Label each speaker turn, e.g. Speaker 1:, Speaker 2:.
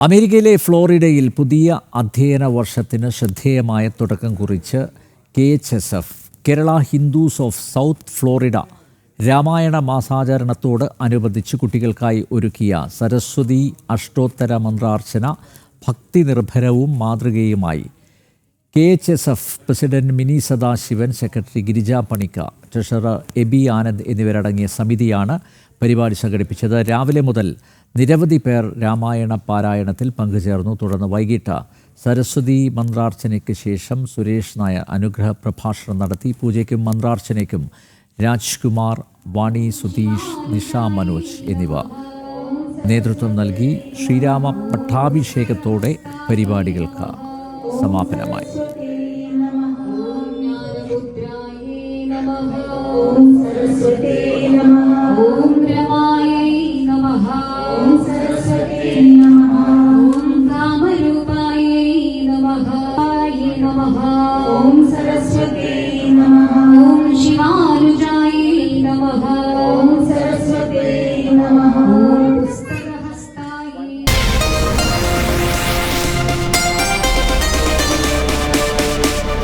Speaker 1: അമേരിക്കയിലെ ഫ്ലോറിഡയിൽ പുതിയ അധ്യയന വർഷത്തിന് ശ്രദ്ധേയമായ തുടക്കം കുറിച്ച് KHSF Kerala Hindus of south Florida Ramayana മാസാചരണത്തോട് അനുബന്ധിച്ച് കുട്ടികൾക്കായി ഒരുക്കിയ സരസ്വതി അഷ്ടോത്തര മന്ത്രാർച്ചന ഭക്തി നിർഭരവും മാതൃകയുമായി KHSF president Mini Sadasivan, secretary Girija Panikka, treasurer Aby Anand എന്നിവരടങ്ങിയ സമിതിയാണ് പരിപാടി സംഘടിപ്പിച്ചത്. രാവിലെ മുതൽ നിരവധി പേർ രാമായണ പാരായണത്തിൽ പങ്കുചേർന്നു. തുടർന്ന് വൈകിട്ട് സരസ്വതി മന്ത്രാർച്ചനയ്ക്ക് ശേഷം സുരേഷ് നായർ അനുഗ്രഹ പ്രഭാഷണം നടത്തി. പൂജയ്ക്കും മന്ത്രാർച്ചനയ്ക്കും രാജ്കുമാർ, വാണി, സുധീഷ്, നിഷ, മനോജ് എന്നിവ നേതൃത്വം നൽകി. ശ്രീരാമ പട്ടാഭിഷേകത്തോടെ പരിപാടികൾക്ക് സമാപനമായി.
Speaker 2: सरस्वती नमः।